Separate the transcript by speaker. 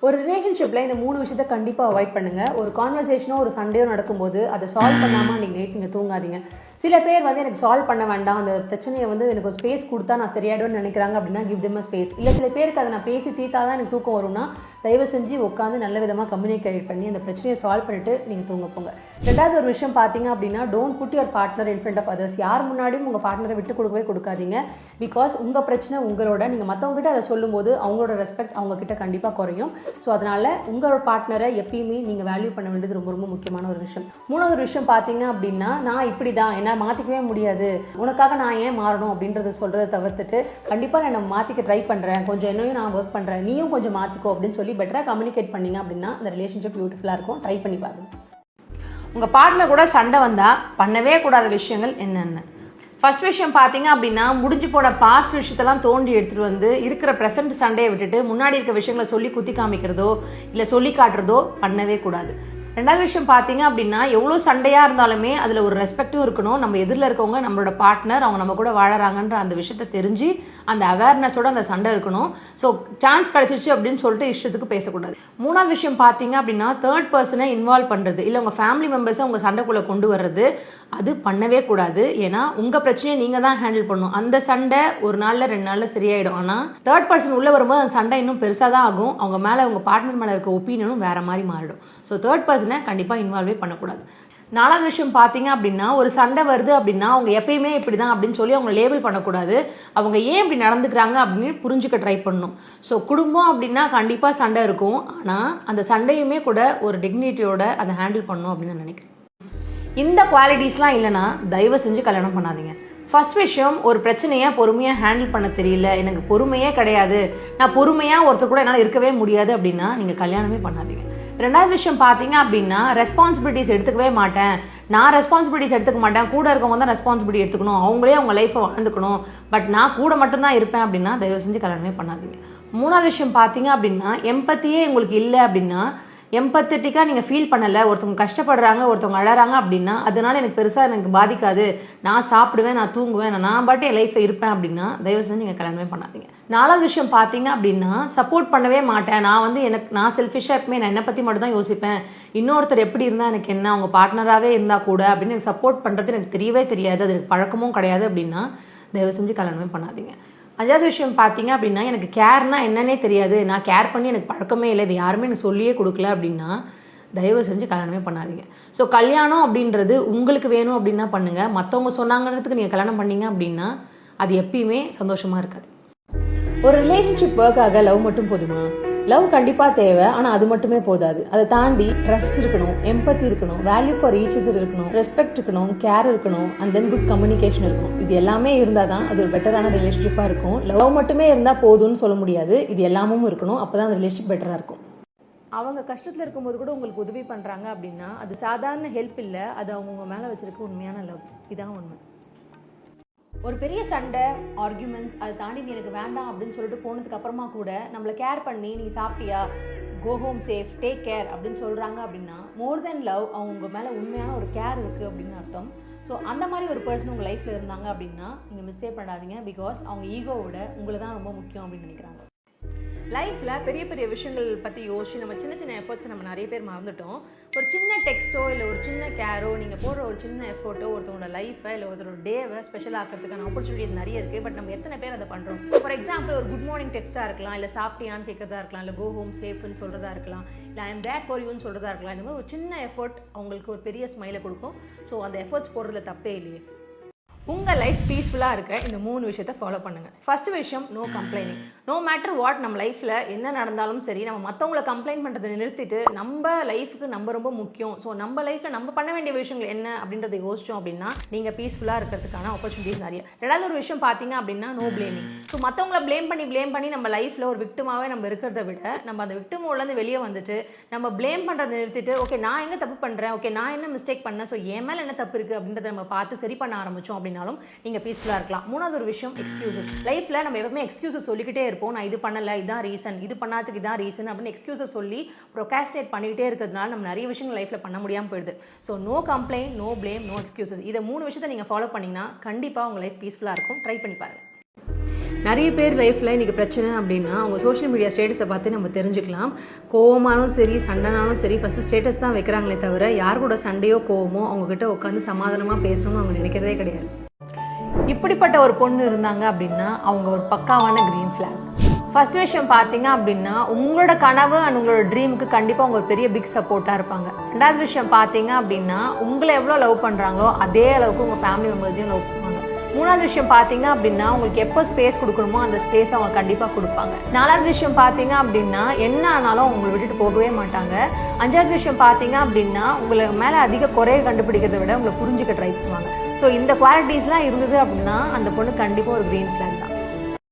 Speaker 1: ஒரு ரிலேஷன்ஷிப்பில் இந்த 3 விஷயத்தை கண்டிப்பாக அவாய்ட் பண்ணுங்கள். ஒரு கான்வர்சேஷனோ ஒரு சண்டையோ நடக்கும்போது அதை சால்வ் பண்ணாமல் நீங்கள் தூங்காதீங்க. சில பேர் வந்து எனக்கு சால்வ் பண்ண வேண்டாம், அந்த பிரச்சனையை வந்து எனக்கு ஒரு ஸ்பேஸ் கொடுத்தா நான் சரியாயிடும்னு நினைக்கிறாங்க அப்படின்னா கிவ் தெம் அ ஸ்பேஸ். இல்லை சில பேருக்கு அதை நான் பேசி தீர்த்தா தான் எனக்கு தூக்கம் வரும்னா தயவு செஞ்சு உட்காந்து நல்ல விதமாக கம்யூனிகேட் பண்ணி அந்த பிரச்சனையை சால்வ் பண்ணிட்டு நீங்கள் தூங்க போங்க. ரெண்டாவது ஒரு விஷயம் பார்த்தீங்க அப்படின்னா don't put your partner in front of others. யார் முன்னாடியும் உங்கள் பார்ட்னரை விட்டு கொடுக்கவே கொடுக்காதீங்க. பிகாஸ் உங்கள் பிரச்சனை உங்களோட, நீங்கள் மற்றவங்ககிட்ட அதை சொல்லும்போது அவங்களோட ரெஸ்பெக்ட் அவங்கக்கிட்ட கண்டிப்பாக குறையும். ஸோ அதனால் உங்களோட பார்ட்னரை எப்பயுமே நீங்கள் வேல்யூ பண்ண வேண்டியது ரொம்ப ரொம்ப முக்கியமான ஒரு விஷயம். மூணாவது ஒரு விஷயம் பார்த்தீங்க அப்படின்னா நான் இப்படி தான் என்னால் மாற்றிக்கவே முடியாது, உனக்காக நான் ஏன் மாறணும் அப்படின்றத சொல்கிறத தவிர்த்துட்டு கண்டிப்பாக நான் நம்ம மாற்றிக்க ட்ரை பண்ணுறேன், கொஞ்சம் என்னையும் நான் ஒர்க் பண்ணுறேன், நீயும் கொஞ்சம் மாற்றிக்கோ அப்படின்னு சொல்லி பெட்டராக கம்யூனிகேட் பண்ணிங்க அப்படின்னா அந்த ரிலேஷன்ஷிப் பியூட்டிஃபுல்லாக இருக்கும். ட்ரை பண்ணி பாருங்கள். உங்கள் பார்ட்னர் கூட சண்டை வந்தால் பண்ணவே கூடாத விஷயங்கள் என்னென்ன? ஃபர்ஸ்ட் விஷயம் பார்த்தீங்க அப்படின்னா முடிஞ்சு போன பாஸ்ட் விஷயத்தெல்லாம் தோண்டி எடுத்துகிட்டு வந்து இருக்கிற ப்ரெசென்ட் சண்டையை விட்டுட்டு முன்னாடி இருக்க விஷயங்களை சொல்லி குத்தி காமிக்கிறதோ இல்லை சொல்லி காட்டுறதோ பண்ணவே கூடாது. ரெண்டாவது விஷயம் பார்த்தீங்க அப்படின்னா எவ்வளோ சண்டையாக இருந்தாலுமே அதில் ஒரு ரெஸ்பெக்டும் இருக்கணும். நம்ம எதிரில் இருக்கவங்க நம்மளோட பார்ட்னர், அவங்க நம்ம கூட வாழறாங்கன்ற அந்த விஷயத்தை தெரிஞ்சு அந்த அவேர்னஸோட அந்த சண்டை இருக்கணும். ஸோ சான்ஸ் கிடச்சிச்சு அப்படின்னு சொல்லிட்டு இஷ்டத்துக்கு பேசக்கூடாது. மூணாவது விஷயம் பார்த்தீங்க அப்படின்னா தேர்ட் பர்சனை இன்வால்வ் பண்ணுறது இல்லை உங்கள் ஃபேமிலி மெம்பர்ஸை உங்கள் சண்டைக்குள்ளே கொண்டு வர்றது அது பண்ணவே கூடாது. ஏன்னா உங்கள் பிரச்சனையை நீங்கள் தான் ஹேண்டில் பண்ணணும். அந்த சண்டை ஒரு நாளில் 2 நாளில் சரியாயிடும். ஆனால் தேர்ட் பர்சன் உள்ளே வரும்போது அந்த சண்டை இன்னும் பெருசாக தான் ஆகும். அவங்க மேலே உங்கள் பார்ட்னர் மேலே இருக்க ஒப்பீனியனும் வேறு மாதிரி மாறிடும். ஸோ தேர்ட் பர்சனை கண்டிப்பாக இன்வால்வே பண்ணக்கூடாது. நாலாவது விஷயம் பார்த்தீங்க அப்படின்னா ஒரு சண்டை வருது அப்படின்னா அவங்க எப்பயுமே இப்படி தான் அப்படின்னு சொல்லி அவங்க லேபிள் பண்ணக்கூடாது. அவங்க ஏன் இப்படி நடந்துக்கிறாங்க அப்படின்னு புரிஞ்சுக்க ட்ரை பண்ணணும். ஸோ குடும்பம் அப்படின்னா கண்டிப்பாக சண்டை இருக்கும். ஆனால் அந்த சண்டையுமே கூட ஒரு டிக்னிட்டியோட அதை ஹேண்டில் பண்ணணும் அப்படின்னு நான் நினைக்கிறேன். இந்த குவாலிட்டிஸ்லாம் இல்லைனா தயவு செஞ்சு கல்யாணம் பண்ணாதீங்க. ஃபர்ஸ்ட் விஷயம், ஒரு பிரச்சனையை பொறுமையாக ஹேண்டில் பண்ண தெரியல, எனக்கு பொறுமையே கிடையாது, நான் பொறுமையாக ஒருத்தர் கூட என்னால் இருக்கவே முடியாது அப்படின்னா நீங்கள் கல்யாணமே பண்ணாதீங்க. ரெண்டாவது விஷயம் பார்த்தீங்க அப்படின்னா ரெஸ்பான்சிபிலிட்டிஸ் எடுத்துக்கவே மாட்டேன், நான் ரெஸ்பான்சிபிலிட்டிஸ் எடுத்துக்க மாட்டேன், கூட இருக்கவங்க தான் ரெஸ்பான்சிபிலிட்டி எடுத்துக்கணும், அவங்களே அவங்க லைஃப்பை வாழ்ந்துக்கணும், பட் நான் கூட மட்டும்தான் இருப்பேன் அப்படின்னா தயவு செஞ்சு கல்யாணமே பண்ணாதீங்க. மூணாவது விஷயம் பார்த்தீங்க அப்படின்னா எம்பத்தியே உங்களுக்கு இல்லை அப்படின்னா, எம்பத்தட்டிக்காக நீங்கள் ஃபீல் பண்ணலை, ஒருத்தவங்க கஷ்டப்படுறாங்க, ஒருத்தவங்க அழறாங்க அப்படின்னா அதனால எனக்கு பெருசாக எனக்கு பாதிக்காது, நான் சாப்பிடுவேன், நான் தூங்குவேன், நான் பாட்டு என் லைஃப்பை இருப்பேன் அப்படின்னா தயவு செஞ்சு நீங்கள் கல்யாணமே பண்ணாதீங்க. நாலாவது விஷயம் பார்த்தீங்க அப்படின்னா சப்போர்ட் பண்ணவே மாட்டேன், நான் வந்து நான் செல்ஃபிஷாக எப்பவுமே நான் என்னை பற்றி மட்டும் தான் யோசிப்பேன், இன்னொருத்தர் எப்படி இருந்தால் எனக்கு என்ன, அவங்க பார்ட்னராகவே இருந்தால் கூட அப்படின்னு எனக்கு சப்போர்ட் பண்ணுறது எனக்கு தெரியவே தெரியாது, அது எனக்கு பழக்கமும் கிடையாது அப்படின்னா தயவு செஞ்சு கல்யாணமே பண்ணாதீங்க. அஞ்சாவது விஷயம் பார்த்தீங்க அப்படின்னா எனக்கு கேர்னா என்னன்னே தெரியாது, நான் கேர் பண்ணி எனக்கு பழக்கமே இல்லை, இது யாருமே எனக்கு சொல்லியே கொடுக்கல அப்படின்னா தயவு செஞ்சு கல்யாணமே பண்ணாதீங்க. ஸோ கல்யாணம் அப்படின்றது உங்களுக்கு வேணும் அப்படின்னா பண்ணுங்கள். மற்றவங்க சொன்னாங்கன்றதுக்கு நீங்கள் கல்யாணம் பண்ணீங்க அப்படின்னா அது எப்பயுமே சந்தோஷமாக இருக்காது. ஒரு ரிலேஷன்ஷிப் ஒர்க்காக லவ் மட்டும் போதுமா? லவ் கண்டிப்பாக தேவை, ஆனால் அது மட்டுமே போதாது. அதை தாண்டி ட்ரஸ்ட் இருக்கணும், எம்பத்தி இருக்கணும், வேல்யூ ஃபார் ஈச் அதர் இருக்கணும், ரெஸ்பெக்ட் இருக்கணும், கேர் இருக்கணும், அண்ட் தென் குட் கம்யூனிகேஷன் இருக்கணும். இது எல்லாமே இருந்தால் தான் அது ஒரு பெட்டரான ரிலேஷன்ஷிப்பாக இருக்கும். லவ் மட்டுமே இருந்தால் போதும்னு சொல்ல முடியாது, இது எல்லாமும் இருக்கணும், அப்போ தான் அந்த ரிலேஷன்ஷிப் பெட்டராக இருக்கும். அவங்க கஷ்டத்தில் இருக்கும்போது கூட உங்களுக்கு உதவி பண்ணுறாங்க அப்படின்னா அது சாதாரண ஹெல்ப் இல்லை, அது அவங்க மேலே வச்சிருக்க உண்மையான லவ். இதான் உண்மை. ஒரு பெரிய சண்டை, ஆர்கியூமெண்ட்ஸ், அதை தாண்டி நீ எனக்கு வேண்டாம் அப்படின்னு சொல்லிட்டு போனதுக்கு அப்புறமா கூட நம்மளை கேர் பண்ணி நீ சாப்பிட்டியா, go home safe, take care அப்படின்னு சொல்கிறாங்க அப்படின்னா மோர் தென் லவ் அவங்க மேலே உண்மையான ஒரு கேர் இருக்குது அப்படின்னு அர்த்தம். ஸோ அந்த மாதிரி ஒரு பர்சன் உங்கள் லைஃப்பில் இருந்தாங்க அப்படின்னா நீங்கள் மிஸ்டேக் பண்ணாதீங்க. பிகாஸ் அவங்க ஈகோவோட உங்களை தான் ரொம்ப முக்கியம் அப்படின்னு நினைக்கிறாங்க. லைஃப்பில் பெரிய பெரிய விஷயங்கள் பற்றி யோசிச்சு நம்ம சின்ன சின்ன எஃபர்ட்ஸை நம்ம நிறைய பேர் மறந்துட்டோம். ஒரு சின்ன டெக்ஸ்ட்டோ இல்லை ஒரு சின்ன கேரோ, நீங்கள் போடுற ஒரு சின்ன எஃபர்ட்டோ ஒருத்தவங்களோட லைஃபை இல்லை ஒருத்தரோட டேவை ஸ்பெஷல் ஆக்கிறதுக்கான ஆப்பர்ச்சுனிட்டிஸ் நிறைய இருக்குது. பட் நம்ம எத்தனை பேர் அதை பண்ணுறோம்? ஃபார் எக்ஸாம்பிள் ஒரு குட் மார்னிங் டெக்ஸ்ட்டாக இருக்கலாம், இல்லை சாப்பிட்டியான்னு கேட்கறதா இருக்கலாம், இல்லை கோ ஹோம் சேஃப்னு சொல்கிறதா இருக்கலாம், இல்லை ஐ எம் தேர் ஃபார் யூன்னு சொல்கிறதா இருக்கலாம். இந்த மாதிரி ஒரு சின்ன எஃபர்ட் அவங்களுக்கு ஒரு பெரிய ஸ்மைலை கொடுக்கும். ஸோ அந்த எஃபர்ட்ஸ் போடுறதுல தப்பே இல்லையே. உங்கள் லைஃப் பீஸ்ஃபுல்லாக இருக்க இந்த 3 விஷயத்தை ஃபாலோ பண்ணுங்கள். ஃபர்ஸ்ட் விஷயம், no complaining. No matter what நம்ம லைஃப்பில் என்ன நடந்தாலும் சரி, நம்ம மற்றவங்களை கம்ப்ளைண்ட் பண்ணுறதை நிறுத்திட்டு நம்ம லைஃபுக்கு நம்ம ரொம்ப முக்கியம், ஸோ நம்ம லைஃப்பில் நம்ம பண்ண வேண்டிய விஷயங்கள் என்ன அப்படின்றத யோசித்தோம் அப்படின்னா நீங்கள் பீஸ்ஃபுல்லாக இருக்கிறதுக்கான ஆப்பர்ச்சுனிட்டிஸ் நிறைய. ரெண்டாவது ஒரு விஷயம் பார்த்தீங்க அப்படின்னா நோ பிளேமிங். ஸோ மற்றவங்களை ப்ளேம் பண்ணி நம்ம லைஃப்பில் ஒரு விக்டிமாவே நம்ம இருக்கிறத விட நம்ம அந்த விக்டிமோலேருந்து வெளியே வந்துட்டு நம்ம ப்ளேம் பண்ணுறதை நிறுத்திட்டு ஓகே நான் எங்கே தப்பு பண்ணுறேன், ஓகே நான் என்ன மிஸ்டேக் பண்ணேன், ஸோ என் மேலே என்ன தப்பு இருக்குது அப்படின்றத நம்ம பார்த்து சரி பண்ண ஆரம்பித்தோம் அப்படின்னாலும் நீங்கள் பீஸ்ஃபுல்லாக இருக்கலாம். மூணாவது ஒரு விஷயம், எக்ஸ்கியூசஸ். லைஃப்பில் நம்ம எப்பவுமே எக்ஸ்கியூசஸ் சொல்லிக்கிட்டே இருப்போம். நான் இது பண்ணலை, இதான் ரீசன், இது பண்ணாததுக்கு இதான் ரீசன் அப்படின்னு எக்ஸ்கியூசஸ் சொல்லி ப்ரொகாஸ்டினேட் பண்ணிக்கிட்டே இருக்கிறதுனால நம்ம நிறைய விஷயங்கள் லைஃப்பில் பண்ண முடியாமல் போயிடுது. So no complaint, no blame, no excuses. இதை 3 விஷயத்தை நீங்கள் ஃபாலோ பண்ணிங்கன்னா கண்டிப்பாக உங்கள் லைஃப் பீஸ்ஃபுல்லாக இருக்கும். ட்ரை பண்ணி பாருங்கள். நிறைய பேர் லைஃப்பில் இன்றைக்கி பிரச்சனை அப்படின்னா அவங்க சோஷியல் மீடியா ஸ்டேட்டஸை பார்த்து நம்ம தெரிஞ்சுக்கலாம். கோவமானாலும் சரி சண்டைனாலும் சரி ஃபஸ்ட்டு ஸ்டேட்டஸ் தான் வைக்கிறாங்களே தவிர யார் கூட சண்டையோ கோவமோ அவங்கக்கிட்ட உட்காந்து சமாதானமாக பேசணும்னு அவங்க நினைக்கிறதே கிடையாது. இப்படிப்பட்ட ஒரு பொண்ணு இருந்தாங்க அப்படின்னா அவங்க ஒரு பக்காவான க்ரீன் ஃப்ளாக். ஃபர்ஸ்ட் விஷயம் பார்த்தீங்க அப்படின்னா உங்களோட கனவு அண்ட் உங்களோட ட்ரீமுக்கு கண்டிப்பாக அவங்க ஒரு பெரிய பிக் சப்போர்ட்டாக இருப்பாங்க. ரெண்டாவது விஷயம் பார்த்தீங்க அப்படின்னா உங்களை எவ்வளோ லவ் பண்ணுறாங்களோ அதே அளவுக்கு உங்கள் ஃபேமிலி மெம்பர்ஸையும் லவ் பண்ணுவாங்க. மூணாவது விஷயம் பார்த்தீங்க அப்படின்னா உங்களுக்கு எப்போ ஸ்பேஸ் கொடுக்கணுமோ அந்த ஸ்பேஸ் அவங்க கண்டிப்பாக கொடுப்பாங்க. நாலாவது விஷயம் பார்த்தீங்க அப்படின்னா என்ன ஆனாலும் உங்களை விட்டுட்டு போகவே மாட்டாங்க. அஞ்சாவது விஷயம் பார்த்தீங்க அப்படின்னா உங்களை மேலே அதிக குறைய கண்டுபிடிக்கிறத விட உங்களை புரிஞ்சுக்க ட்ரை பண்ணுவாங்க. ஸோ இந்த குவாலிட்டிஸ்லாம் இருந்தது அப்படின்னா அந்த பொண்ணு கண்டிப்பாக ஒரு க்ரீன் ஃப்ளாக் தான்.